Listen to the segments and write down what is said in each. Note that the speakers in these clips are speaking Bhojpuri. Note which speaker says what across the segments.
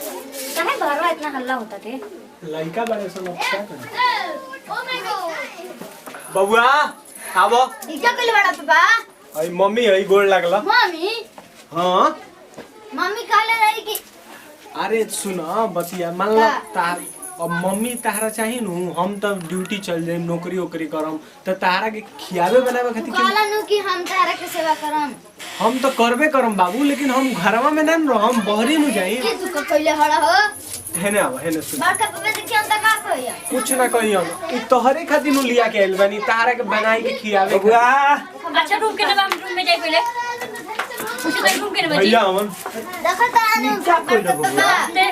Speaker 1: इतना हल्ला होता थे
Speaker 2: लड़का बड़े सब क्या करे बबुआ आबो
Speaker 1: क्या कइले बड़ा पापा
Speaker 2: आई मम्मी है गोड़ लागला
Speaker 1: मम्मी
Speaker 2: हां
Speaker 1: मम्मी कहले रही कि
Speaker 2: अरे सुना बतिया मान ला तार अब मम्मी तारा चाहिए नु हम तो ड्यूटी चल जाए नौकरी ओकरी करम तो तारा के खियावे बनावे खातिर
Speaker 1: कहला नु कि हम तारा के सेवा करम
Speaker 2: हम तो करबे करम बाबू लेकिन हम घरवा में ना हम बहरी नु जाई
Speaker 1: के तू कइले हड़ा हो
Speaker 2: हेने आवा हेने सुन
Speaker 1: बड़का पापा देखिए हम त का कहिया
Speaker 2: कुछ ना कही हम ई तोहरे खातिर नु लिया के आइल बानी तारा के बनाई के खियावे
Speaker 3: बबुआ
Speaker 1: अच्छा रूम के नाम रूम में जाई पहले उसे तो रूम के नाम
Speaker 2: भैया हमन
Speaker 1: देखो तारा नु
Speaker 3: क्या कइले बबुआ
Speaker 1: दे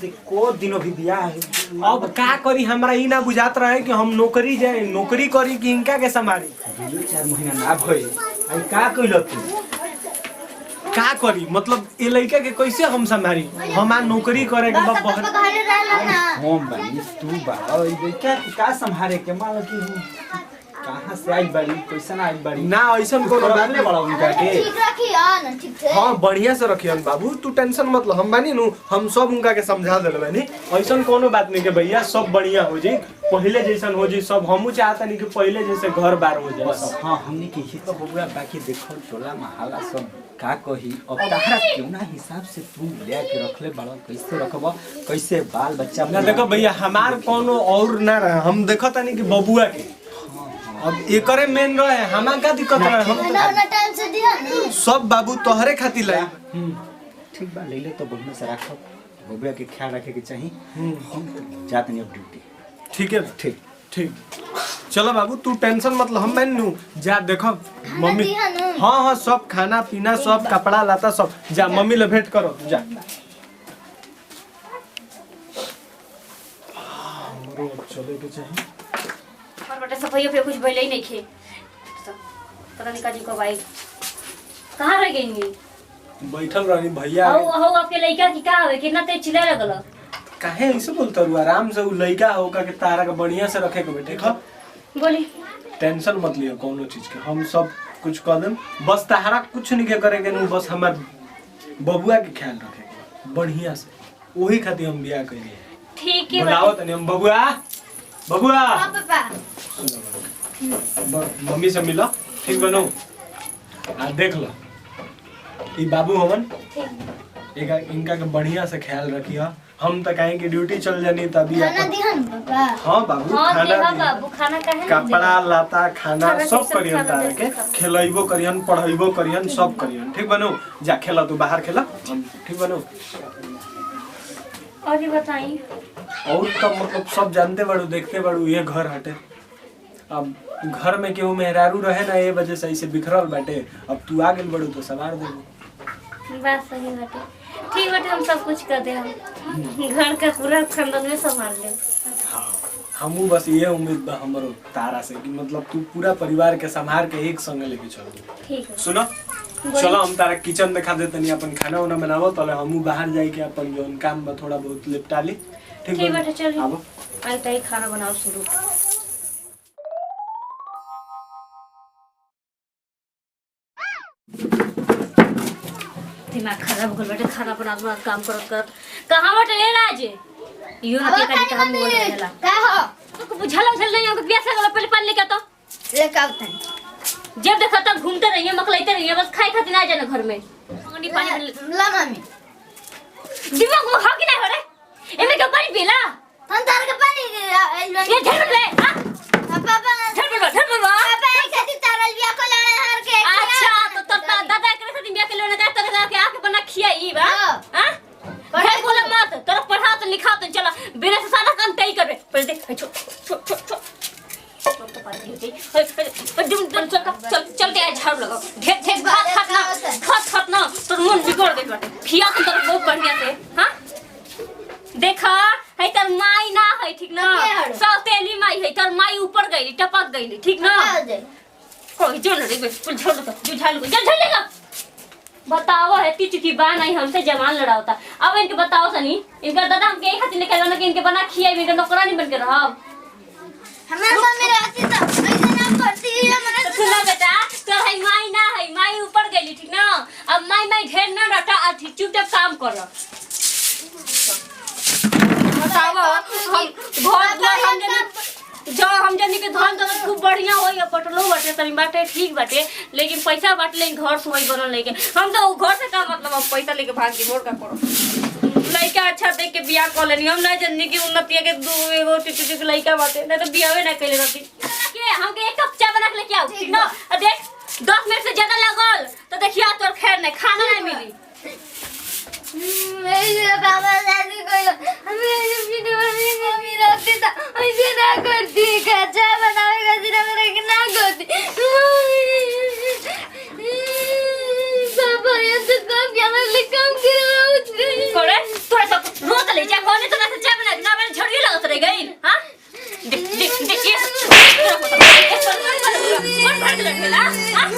Speaker 3: देखो दिनो भी दिया है
Speaker 2: अब का करी हमरा ई ना बुझात रहे कि हम नौकरी जाए नौकरी करी कि इनका के संभाली
Speaker 3: 4 महीना ना भई आई का कइल तू
Speaker 2: का करी मतलब ए लड़का के कैसे हम संभाली हमार नौकरी करे के
Speaker 1: पापा
Speaker 2: बाहर
Speaker 1: घरे रहला ना
Speaker 3: हम बनी तू बा और बेटा का संभाले के मान कि कहां से आई बड़ी कैसन आई बड़ी
Speaker 2: ना ऐसन कोनो बात
Speaker 3: करने बड़ा उनका के
Speaker 1: ठीक रखिया ना ठीक से
Speaker 2: हाँ बढ़िया से रखियन बाबू तू टेंशन मत लो हम बानी नु हम सब उनका के समझा देले बानी ऐसन कोनो बात नहीं के भैया सब बढ़िया हो जी पहले जैसन हो जी सब हमहू चाहता नहीं कि पहले जैसे घर बार हो जाए सब
Speaker 3: हां हमने के ही तो बबुआ बाकी देखो टोला महला सब का कही अब तारा क्यों ना हिसाब से तू ले के रखले बड़ा कैसे रखबो कैसे बाल बच्चा
Speaker 2: ना देखो भैया हमार कोनो और ना रहे हम देखता नहीं कि बबुआ के अब एकरे मेन रहे हमार का दिक्कत रहे हम
Speaker 1: ना ना टाइम से दिया ना
Speaker 2: सब बाबू तोहरे खातिर लाए
Speaker 3: ठीक बा ले ले तो बढ़िया से रखो बबुआ के ख्याल रखे के चाहिए हम जात नहीं अब ड्यूटी
Speaker 2: ठीक है
Speaker 3: ठीक
Speaker 2: ठीक चलो बाबू तू टेंशन मत लो हम मान लू जा देखो मम्मी
Speaker 1: दिया ना
Speaker 2: हाँ हाँ सब खाना पीना सब कपड़ा लता सब जा मम्मी ले भेंट करो जा हमरो चले के चाहिए
Speaker 1: और बेटा सफाई पे कुछ भइले ही नहीं खे पता नहीं काजी कब आई कहां रह गई नी
Speaker 2: बैठल रही भैया
Speaker 1: हो हो आपके लइका की का होवे कितना तेज चिल्ला लगल
Speaker 2: काहे ऐसे बोलता रू आराम से उ लइका होका के तारा के बढ़िया से रखे के बेटे देखो
Speaker 1: बोली
Speaker 2: टेंशन मत लियो कोनो चीज के हम सब कुछ कर देम बस तारा कुछ नहीं के करे के नु बस हमार बबुआ के ख्याल रखे के बढ़िया से वही खातिर हम बियाह कइले
Speaker 1: ठीक है
Speaker 2: बुलाओ तनी हम बबुआ बबुआ
Speaker 1: हां पापा
Speaker 2: मम्मी से मिलो ठीक बनो आ देख लो ई बाबू हमन एक इनका के बढ़िया से ख्याल रखियो हम तो कहीं की ड्यूटी चल जानी तभी
Speaker 1: खाना दिहन पापा
Speaker 2: हां बाबू
Speaker 1: हां
Speaker 2: खाना
Speaker 1: देहा
Speaker 2: दी
Speaker 1: बाबू खाना काहे
Speaker 2: कपड़ा लता खाना
Speaker 1: खाना
Speaker 2: सब
Speaker 1: सब
Speaker 2: करियन
Speaker 1: खाना
Speaker 2: तारे के खिलाइबो करियन पढ़ाइबो करियन सब करियन ठीक बनो जा खेला तू बाहर खेला हम ठीक बनो
Speaker 1: और ये बताई
Speaker 2: और तो मतलब सब जानते बाड़ू देखते बाड़ू ये घर हटे अब घर में केहू मेहरारू रहे ना ये वजह से ऐसे बिखरल बाटे अब तू आ गेल बड़ू तो सवार देबो
Speaker 1: बात सही बाटे ठीक बाटे हम सब कुछ कर दे हम घर का पूरा खानदान में संभाल ले
Speaker 2: हमू बस ये उम्मीद बा हमरो तारा से कि मतलब तू पूरा परिवार के संभाल के एक संग लेके चलो
Speaker 1: ठीक है
Speaker 2: सुनो चलो हम तारा किचन दिखा देते नहीं अपन खाना वाना बनावो तले हमू बाहर जाई के अपन जोन काम में थोड़ा बहुत निपटा ली
Speaker 1: ठीक
Speaker 2: बा?
Speaker 1: बाटे चल
Speaker 2: आबो
Speaker 1: आई तई खाना बनाओ शुरू दिमाग खराब हो गल बेटे खाना बना काम करत करत कहां बटे ले राज यो ना के का हम बोल देला
Speaker 4: का हो
Speaker 1: तो बुझाला नहीं हमको प्यास लगल पहले पानी लेके तो
Speaker 4: ले का उतन
Speaker 1: जब देखा तब घूमते रहिए मकलैते रहिए बस खाए खातिर ना जाना घर में पानी पानी
Speaker 4: ला मम्मी
Speaker 1: दिमाग में खा के ना हो रे एमे क्यों पानी पीला
Speaker 4: हम तार के पानी
Speaker 1: ये झड़ ले हां
Speaker 4: पापा
Speaker 1: झड़ बाबा
Speaker 4: पापा एक खातिर तारल बिया को लाने हार के
Speaker 1: अच्छा तो दादा करे खातिर बिया के लेने जाए तो के आके बना खियाई बा हां पढ़ाई बोला मत तोरा पढ़ा तो लिखा तो चला बिना से सारा काम तय करबे पढ़ दे छोट तो पानी होती चल के झाड़ू लगाओ ढेर खात ना तो मन बिगड़ गई बाटे खिया तो बहुत बढ़िया से हां देखा है तर माई ना है ठीक ना
Speaker 4: के हड़ो?
Speaker 1: सौतेली माई है तोर माई ऊपर गईली टपक गईली ठीक ना
Speaker 4: का दे
Speaker 1: कोई जो रे बे पुल छोड़ दो जो झाल को जल लेगा बताओ है ती चुकी बा नहीं हमसे जवान लड़ावता अब इनके बताओ सनी इनका दादा हम के खातिर निकल ना कि इनके बना खियाई इनके नौकरानी बन के रहब
Speaker 4: हमार मम्मी रहती तो ऐसे ना करती है हमरा
Speaker 1: तो सुना बेटा तो है माई ना है माई ऊपर गईली ठीक ना अब माई ढेर ना रटा अथी चुपचाप काम कर बताओ हम घर द्वार हम जनी जो हम जनी के धन दौलत खूब बढ़िया होई पटलो बाटे तनी बाटे ठीक बाटे लेकिन पैसा बाटले घर से वही बनल लेके हम तो घर से का मतलब अब पैसा लेके भाग के मोर का करो लइका अच्छा देख के बियाह कर लेनी हम ना जनी की उन्नति के दो एगो टिटू के लइका बाटे ना तो बियाहवे ना कइले रहती के हमके एक कप चाय बना के लेके आओ ठीक ना देख 10 मिनट से ज्यादा लगल तो देखियो तोर खैर नहीं खाना नहीं मिली
Speaker 4: मेरे बाबा दादी को हमें अपनी मम्मी रहती तो ऐसे ना करती कच्चा बनावे का मेरे के ना करती बाबा ये तो काम क्या मैं काम
Speaker 1: करे तोरा सब रोज ले जा कोने तो ना चाय बना ना मैंने झड़िए लगत रह गई हां देख देख देख ये मन भर के लगेला हां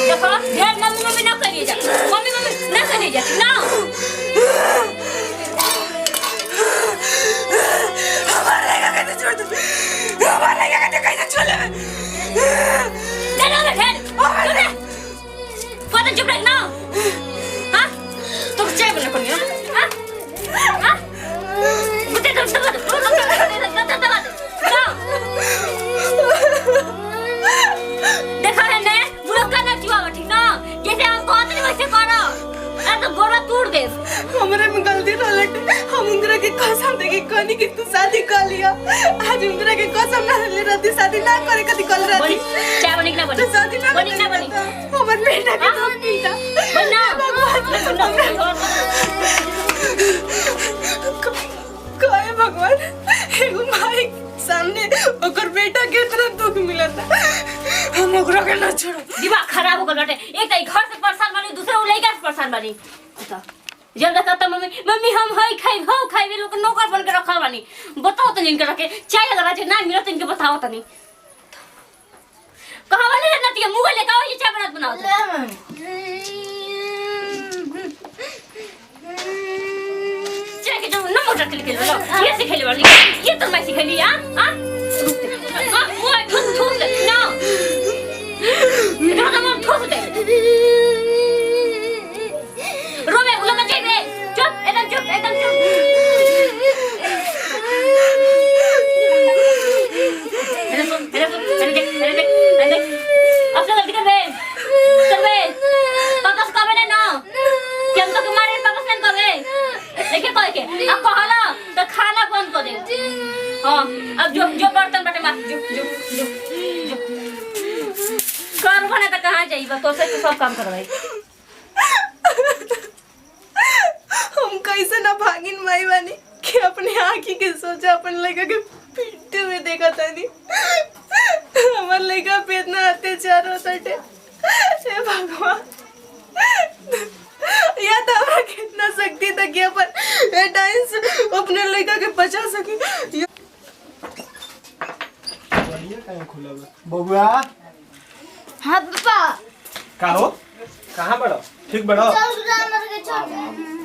Speaker 1: देखो ढेर मम्मी ना करिए जा मम्मी ना करिए जा ना
Speaker 5: हमारे का कैसे छोड़ दे हमारे का कैसे छोड़ ले
Speaker 1: ले लो ढेर पता चुप रह ना हां तो चाय बना कोनी हां हां मुझे देखा है ने बुरा करना चाहिए ठीक ना जैसे हम कहते हैं वैसे करो तो गोरा तोड़ दे
Speaker 5: हमारे में गलती ना लटे हम उंगरा के कसम दे के कहनी कि तू शादी कर लिया आज उंगरा के कसम ना ले रहती शादी ना करे कदी कर रहती
Speaker 1: चाय बनी ना बनी
Speaker 5: तू शादी ना
Speaker 1: बनी ना बनी
Speaker 5: हमर बेटा के तो पीता
Speaker 1: बना
Speaker 5: कहे भगवान एगो माई सामने ओकर बेटा के तरह दुख मिलता हम ओकरा के ना छोड़ो
Speaker 1: दिमाग खराब हो गल बाटे एक तो घर से परेशान बनी दूसरा लइका से परेशान बनी जब देखा तो मम्मी हम हई खाई लोग नौकर बन के रखल बानी बताओ तो इनके रखे चाय लगा जे ना मिलत इनके बताओ तनी कहां वाले रहना तिया मुंह लेके आओ ये चाय बनाओ चाय के जो न मोटर के लो ये सिखले वाली ये तो मैं सिखली हां हां वो ठूस ले ना इधर हम ठूस दे रोमे बोला मत दे चुप एकदम चुप अरे अब तो गलती कर बे पापा से कबे ना कि हम तो तुम्हारे पापा से कबे देखिए कोई के अब कहला तो खाना बंद कर दे हां अब जो बर्तन बटे मार जो कर बने तो कहां जाइबा तो से सब काम करवाई
Speaker 5: हम कैसे ना भागिन माई बानी कि अपने आँखी के सोचा अपन लड़का के पीटते हुए देखा था नहीं हमार लड़का पे इतना अत्याचार होता थे हे भगवान या तो हमारा कितना शक्ति था कि अपन टाइम से अपने लड़का के बचा सके
Speaker 3: बबुआ
Speaker 4: हां पापा
Speaker 2: का हो कहां बड़ो ठीक बड़ो
Speaker 4: चल ग्रामर के छोड़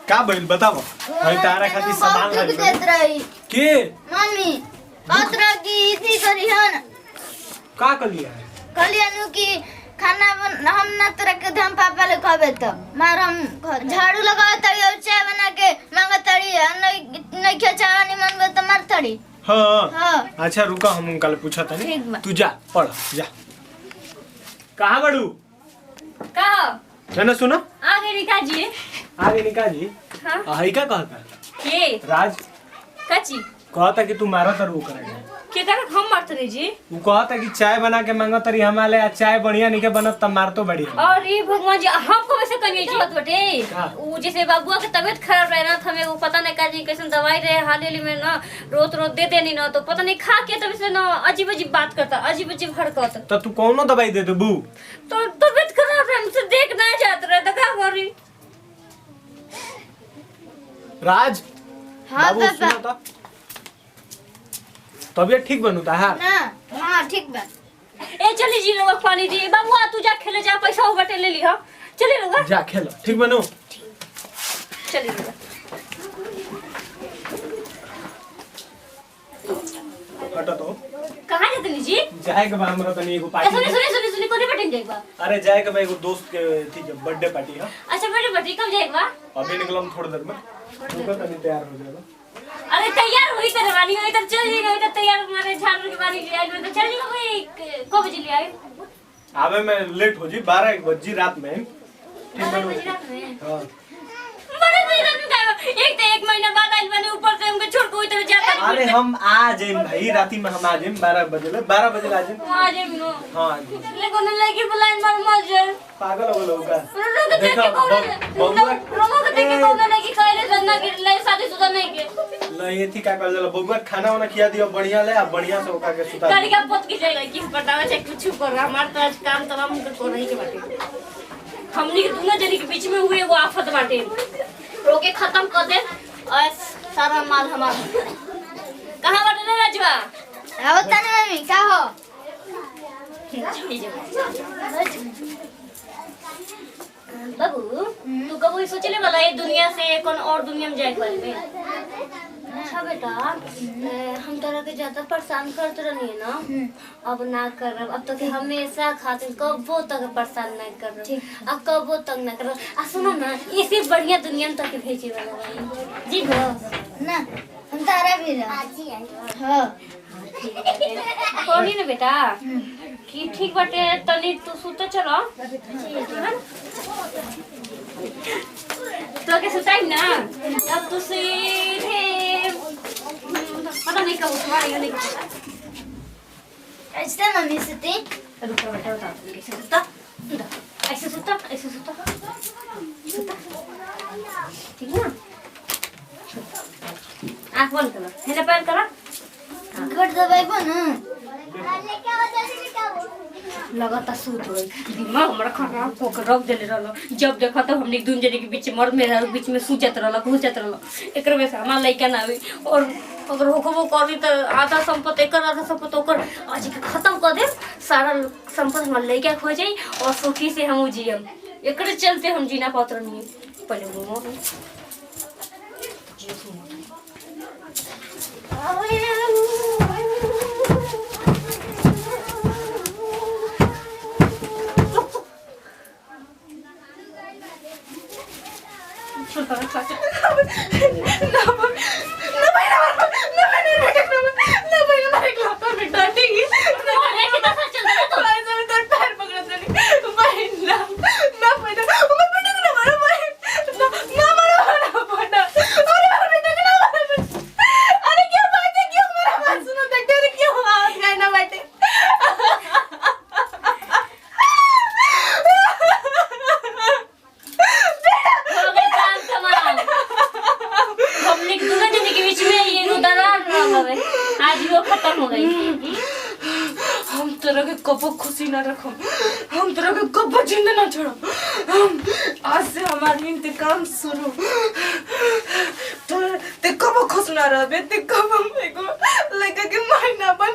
Speaker 2: का भइल बताओ भाई तारा खातिर सामान
Speaker 4: बहुत दुख
Speaker 2: लागी
Speaker 4: देत रही
Speaker 2: के
Speaker 4: मम्मी पत्र की इसी करी हन
Speaker 2: का कर लिया है
Speaker 4: कलियानु की खाना हम ना तरह के हम पापा ले खाबे तो मार हम झाड़ू लगाओ तड़ी और चाय बना के मांगा तड़ी नहीं क्या चाय नहीं मन तो मार तड़ी
Speaker 2: हाँ
Speaker 4: हाँ
Speaker 2: अच्छा रुका हम उनका ले पूछा था
Speaker 4: ठीक बा।
Speaker 2: तू जा पढ़ जा कहाँ बड़ू
Speaker 1: कहो
Speaker 2: जाना सुनो
Speaker 1: आगे निका जी
Speaker 2: आगे निका जी
Speaker 1: हां
Speaker 2: हई का कहता
Speaker 1: के
Speaker 2: राज
Speaker 1: कची
Speaker 2: कहता कि तू मारा तर वो करेगा
Speaker 1: के कर हम मारत रही जी
Speaker 2: वो कहता कि चाय बना के मांगा तरी हमारे आ चाय बढ़िया नहीं के बनत तब मार तो बढ़िया
Speaker 1: और ये भगवान जी हमको वैसे करिए जी बात बटे
Speaker 2: का?
Speaker 1: वो जैसे बाबुआ के तबीयत खराब रहे ना तो हमें वो पता नहीं का जी कैसे दवाई रहे हाल में ना रोज देते नहीं ना तो पता नहीं खा के तब से ना अजीब अजीब बात करता अजीब अजीब हरकत
Speaker 2: तो तू कौनो दवाई दे दे बू
Speaker 1: तो तबीयत खराब है हमसे देख नहीं जात रहे तो क्या करी
Speaker 2: राज
Speaker 4: हाँ
Speaker 2: बाबू
Speaker 4: पापा
Speaker 2: सुनो तो तबियत ठीक बनू ताहार
Speaker 4: ना हाँ ठीक बा
Speaker 1: ए चली जी लोग पानी दी बाबू आ तू जा खेले जा पैसा हो बटे ले ली हां चली लोग
Speaker 2: जा खेलो ठीक बनू
Speaker 1: चली लोग
Speaker 2: हटो तो
Speaker 1: कहां जाते जी
Speaker 2: जाए के बा हमरा तनी एगो
Speaker 1: ए,
Speaker 2: पार्टी
Speaker 1: सुनी कोने बटन जाएगा
Speaker 2: अरे जाए के बा एगो दोस्त के थी जब बर्थडे पार्टी है
Speaker 1: अच्छा बेटे बटी कब जाएगा
Speaker 2: अभी निकलम थोड़ी देर में रुको तनी तैयार हो जाएगा
Speaker 1: अरे तैयार हुई तरह वाली हुई तर चल जाएगा इधर तैयार हमारे झाड़ू के वाली ले आई तो चल जाएगा भाई कब बजे ले आए
Speaker 2: आवे मैं लेट हो जी 12 बजे रात में ठीक
Speaker 1: 12
Speaker 2: बनू
Speaker 1: बजे रात में
Speaker 2: हां
Speaker 1: बड़े बजे रात में क्या एक तो एक महीना बाद आइल बने ऊपर से हमको छोड़ कोई तरह जाता नहीं
Speaker 2: अरे हम आ जाइम भाई राती में हम आ जाइम 12 बजे आ जाइम
Speaker 1: आ जाए नो
Speaker 2: हां
Speaker 1: लेकिन लड़की बुलाइन मार मर जाए
Speaker 2: पागल हो लोग का
Speaker 1: रोनो के देख के कौन रोनो के देख के कौन लड़की कहले धंधा के ले शादीशुदा नहीं के
Speaker 2: नहीं थी का कर बबुआ खाना वाना खिया दियो बढ़िया ले आ बढ़िया से ओका के सुता
Speaker 1: गाड़ी का पोत की जाएगा किस बतावे से कुछ कर हमार तो आज काम तमाम को नहीं के बाटे हमनी के दोनों जनी के बीच में हुए वो आफत बाटे रोके खत्म कर दे और सारा माल हमारा कहां बाटे रे राजवा
Speaker 4: अब तने मम्मी का हो
Speaker 1: बाबू तू कभी सोचले वाला ये दुनिया से कौन और दुनिया में जाए वाले में अच्छा बेटा हम तरह के ज्यादा परेशान करते रहनी है ना अब ना कर अब तो के हमेशा खातिर कबो तक परेशान नहीं कर अब कबो तक ना कर आ सुनो ना इससे बढ़िया दुनिया में तक भेजे वाला भाई जी हो
Speaker 4: ना हम तारा भी रह हाँ
Speaker 1: कोनी ना बेटा की ठीक बाटे तनी तू सुते चलो तो के सुताई ना अब तू सीधे पता नहीं कब उठवाएगा नहीं
Speaker 4: ऐसे मम्मी सुती
Speaker 1: रुक बेटा बता कैसे सुता ऐसे सुता ठीक ना आँख बंद करो है पैर करो
Speaker 4: गट दबाई को ना
Speaker 1: लगातार सूत हो दिमाग हमारा खराब होकर रख देले रहलो जब देखा तो हमने दून जने के बीच मर्द मेरा बीच में सूजत रहलो घुसत रहलो एकर में से हमार लइका ना हुई और अगर होकबो करी तो आधा संपत्ति एकर आधा संपत्ति ओकर आज के खत्म कर दे सारा संपत्ति हमार लइका खो जाई और सुखी से हम जियम एकर चलते हम जीना पात्र नहीं पहले घूमो कबो खुशी ना रखो हम तेरा के कबो जिंदा ना छोड़ो आज से हमारी इंतकाम शुरू तो ते कबो खुश ना रहबे ते कबो एगो लड़का के महीना बन